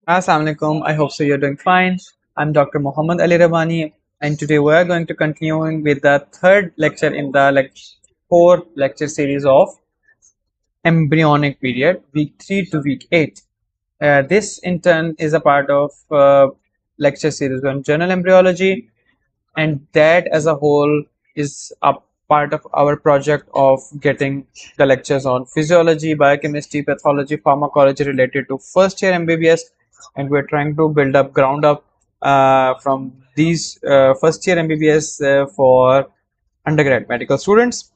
Assalamualaikum. I hope so you're doing fine. I'm Dr. Muhammad Ali Rabbani, and today we're going to continuing with the third lecture in the four lecture series of embryonic period, week 3 to week 8. This in turn is a part of lecture series on general embryology, and that as a whole is a part of our project of getting the lectures on physiology, biochemistry, pathology, pharmacology related to first year MBBS, and we're trying to build up ground up from these first year MBBS for undergrad medical students.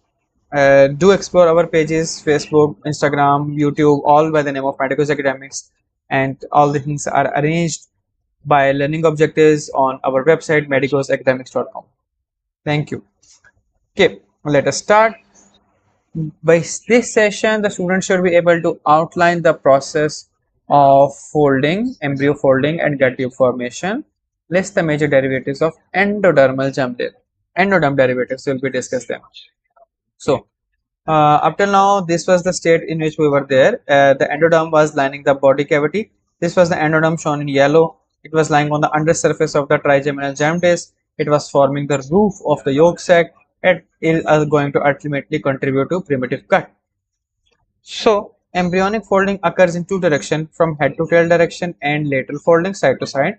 Do explore our pages: Facebook, Instagram, YouTube, all by the name of Medicos Academics, and all the things are arranged by learning objectives on our website medicosacademics.com. Thank you. Okay, let us start. By this session, the student should be able to outline the process of folding, embryo folding, and gut tube formation. List the major derivatives of endodermal germ layer. Endoderm derivatives will be discussed them. So, up till now, this was the state in which we were there. The endoderm was lining the body cavity. This was the endoderm shown in yellow. It was lying on the undersurface of the trigeminal germ disc. It was forming the roof of the yolk sac. It is going to ultimately contribute to primitive gut. So, embryonic folding occurs in two directions, from head to tail direction and lateral folding side to side.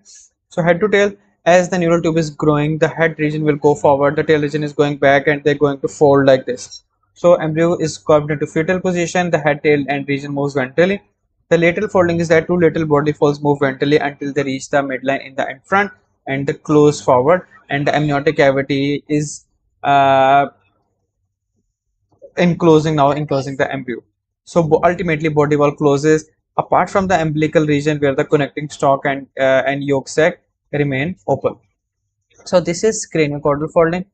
So, head to tail, as the neural tube is growing, the head region will go forward, the tail region is going back, and they're going to fold like this. So, embryo is curved into fetal position, the head, tail, and region moves ventrally. The lateral folding is that two lateral body folds move ventrally until they reach the midline in the end front and they close forward, and the amniotic cavity is enclosing the embryo. So ultimately body wall closes apart from the umbilical region where the connecting stalk and yolk sac remain open. So this is cranio-caudal folding.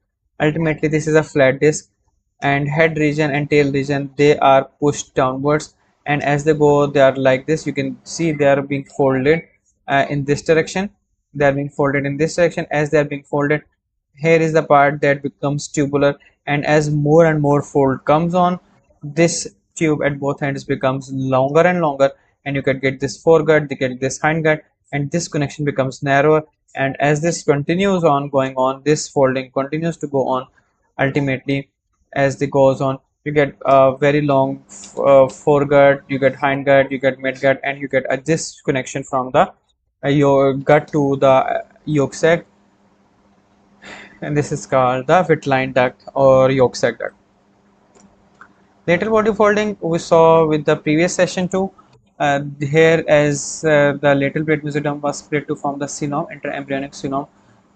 Ultimately this is a flat disc, and head region and tail region, they are pushed downwards, and as they go they are like this. You can see they are being folded in this direction. They are being folded in this direction. As they are being folded, here is the part that becomes tubular, and as more and more fold comes on, this tube at both ends becomes longer and longer, and you can get this foregut, you get this hindgut, and this connection becomes narrower. And as this continues on going on, this folding continues to go on. Ultimately, as it goes on, you get a very long foregut, you get hindgut, you get midgut, and you get a this connection from the your gut to the yolk sac, and this is called the Wittline duct or yolk sac duct. Lateral body folding we saw with the previous session too. Here, as the lateral plate mesoderm was split to form the cynome, interembryonic cynome.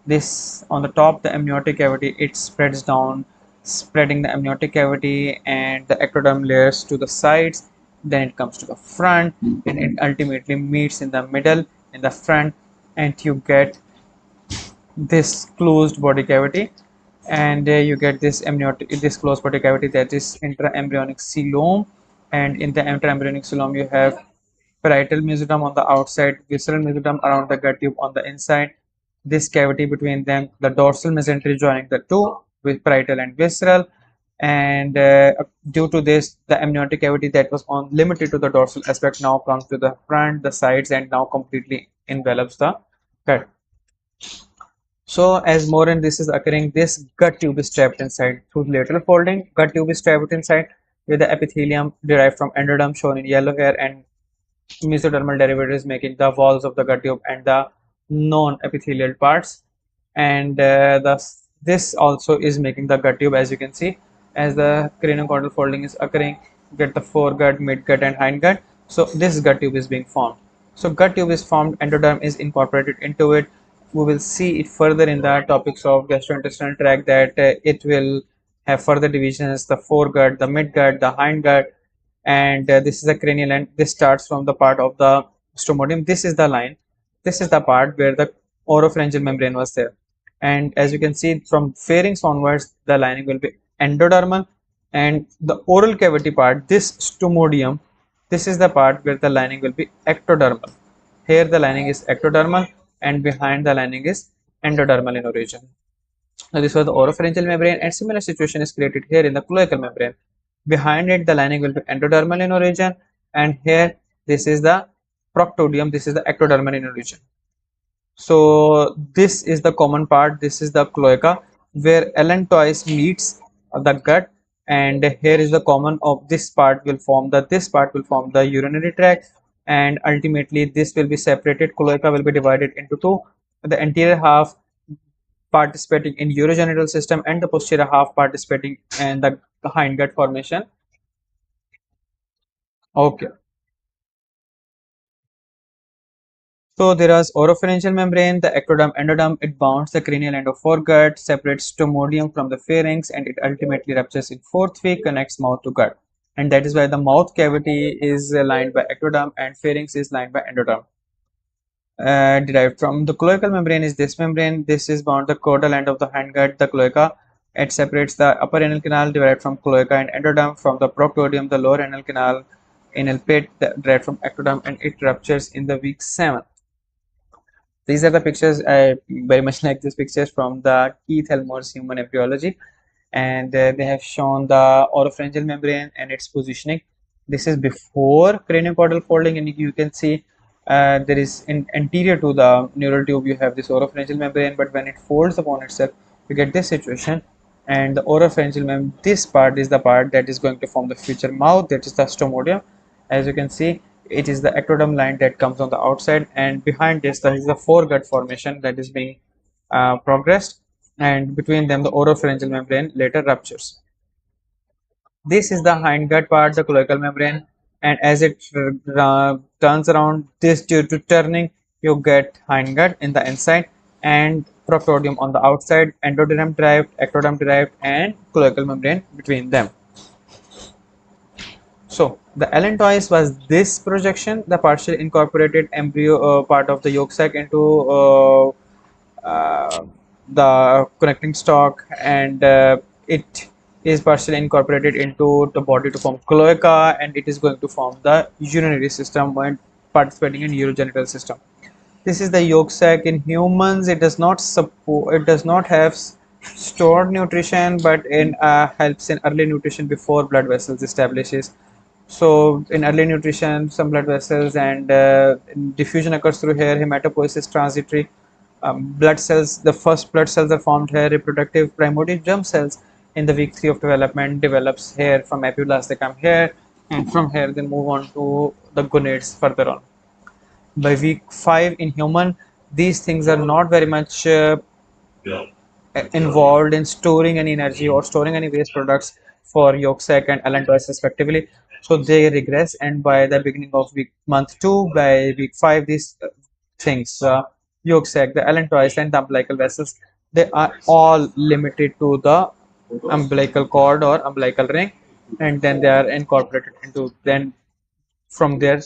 This on the top, the amniotic cavity, it spreads down, spreading the amniotic cavity and the ectoderm layers to the sides. Then it comes to the front, and it ultimately meets in the middle, in the front, and you get this closed body cavity, and you get this amniotic, this closed body cavity, that is intraembryonic coelom. And in the intraembryonic coelom you have parietal mesoderm on the outside, visceral mesoderm around the gut tube on the inside, this cavity between them, the dorsal mesentery joining the two with parietal and visceral. And due to this, the amniotic cavity that was on limited to the dorsal aspect now comes to the front, the sides, and now completely envelops the gut. So as more and this is occurring, this gut tube is trapped inside through lateral folding. Gut tube is trapped inside with the epithelium derived from endoderm shown in yellow here, and mesodermal derivatives making the walls of the gut tube and the non-epithelial parts. And thus this also is making the gut tube, as you can see, as the cranio-caudal folding is occurring, get the foregut, midgut, and hindgut. So this gut tube is being formed. So gut tube is formed, endoderm is incorporated into it. We will see it further in the topics of gastrointestinal tract, that it will have further divisions: the foregut, the midgut, the hindgut. And this is a cranial end. This starts from the part of the stomodium. This is the line, this is the part where the oropharyngeal membrane was there. And as you can see, from pharynx onwards the lining will be endodermal, and the oral cavity part, this stomodium, this is the part where the lining will be ectodermal. Here the lining is ectodermal, and behind the lining is endodermal in origin. Now this was the oropharyngeal membrane, and similar situation is created here in the cloacal membrane. Behind it the lining will be endodermal in origin, and here this is the proctodium, this is the ectodermal inner region. So this is the common part. This is the cloaca where allantois meets the gut, and here is the common of this part will form the urinary tract, and ultimately this will be separated. Cloaca will be divided into two. The anterior half participating in urogenital system and the posterior half participating in the hindgut formation. Okay. So there is oropharyngeal membrane, the ectoderm, endoderm. It bounds the cranial end of foregut, separates stomodium from the pharynx, and it ultimately ruptures in fourth week, connects mouth to gut. And that is why the mouth cavity is lined by ectoderm and pharynx is lined by endoderm. Derived from the cloacal membrane is this membrane. This is bound the caudal end of the hindgut, the cloaca. It separates the upper anal canal derived from cloaca and endoderm from the proctodium, the lower anal canal, anal pit derived from ectoderm, and it ruptures in the week 7. These are the pictures. I very much like these pictures from the Keith Elmore's Human Embryology, and they have shown the oropharyngeal membrane and its positioning. This is before cranio-caudal folding, and you can see there is in anterior to the neural tube you have this oropharyngeal membrane, but when it folds upon itself, you get this situation. And the oropharyngeal membrane, this part is the part that is going to form the future mouth, that is the stomodium. As you can see, it is the ectoderm line that comes on the outside, and behind this there is the foregut formation that is being progressed, and between them the oropharyngeal membrane later ruptures. This is the hindgut part, the cloacal membrane, and as it turns around, this due to turning, you get hindgut in the inside and proctodium on the outside, endoderm derived, ectoderm derived, and cloacal membrane between them. So the allantois was this projection, the partially incorporated embryo part of the yolk sac into the connecting stalk, and it is partially incorporated into the body to form cloaca, and it is going to form the urinary system when participating in urogenital system. This is the yolk sac. In humans, it does not support, it does not have stored nutrition, but in helps in early nutrition before blood vessels establishes. So in early nutrition, some blood vessels and diffusion occurs through here. Hematopoiesis transitory. Blood cells, the first blood cells are formed here. Reproductive primordial germ cells in the week 3 of development develops here from epiblast. They come here, and from here they move on to the gonads further on. By week 5 in human, these things are not very much involved in storing any energy or storing any waste products for yolk sac and allantois respectively. So they regress, and by the beginning of month 2, by week 5, these things, yolk sac, the allantois, and the umbilical vessels, they are all limited to the umbilical cord or umbilical ring, and then they are incorporated into. Then from there,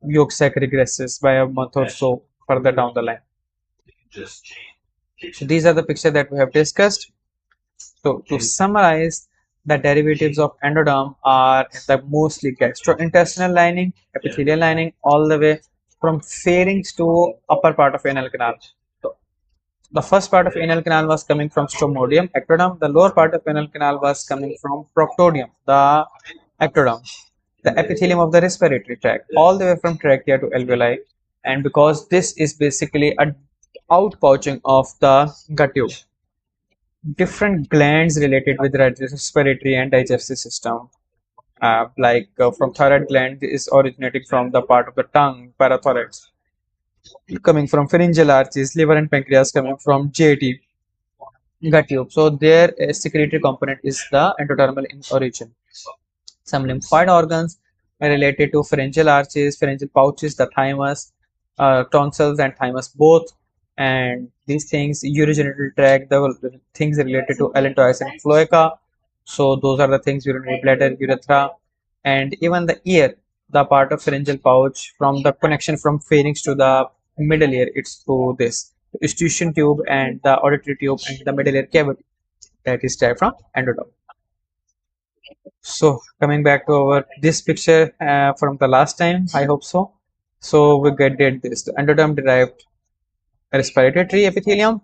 yolk sac regresses by a month or so further down the line. So these are the pictures that we have discussed. So to summarize, the derivatives of endoderm are the mostly gastrointestinal lining, epithelial lining, all the way from pharynx to upper part of anal canal. So the first part of anal canal was coming from stomodium, ectoderm. The lower part of anal canal was coming from proctodium, the ectoderm. The epithelium of the respiratory tract, all the way from trachea to alveoli. And because this is basically a outpouching of the gut tube, different glands related with respiratory and digestive system, from thyroid gland is originating from the part of the tongue, parathyroids, coming from pharyngeal arches, liver and pancreas coming from JT, gut tube. So their secretory component is the endodermal in origin. Some lymphoid organs are related to pharyngeal arches, pharyngeal pouches, the thymus, tonsils and thymus both, and these things, urogenital tract, the things related to allantois and cloaca. So those are the things, urinary bladder, urethra, and even the ear, the part of pharyngeal pouch from the connection from pharynx to the middle ear, it's through this eustachian tube and the auditory tube and the middle ear cavity that is derived from endoderm. So coming back to our this picture from the last time, I hope so. So we did this, the endoderm derived respiratory epithelium,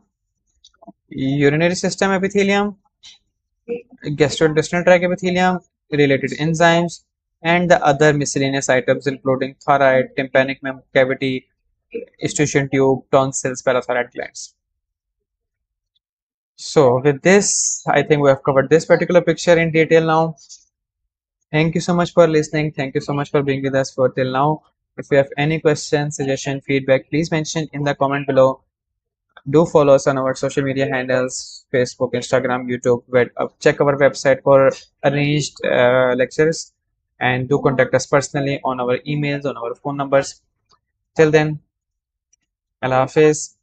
urinary system epithelium, gastrointestinal tract epithelium, related enzymes, and the other miscellaneous items including thyroid, tympanic cavity, eustachian tube, tonsils, parathyroid glands. So with this, I think we have covered this particular picture in detail now. Thank you so much for listening. Thank you so much for being with us for till now. If you have any questions, suggestion, feedback, please mention in the comment below. Do follow us on our social media handles, Facebook, Instagram, YouTube. Check our website for arranged lectures, and do contact us personally on our emails, on our phone numbers. Till then, Allah Hafiz.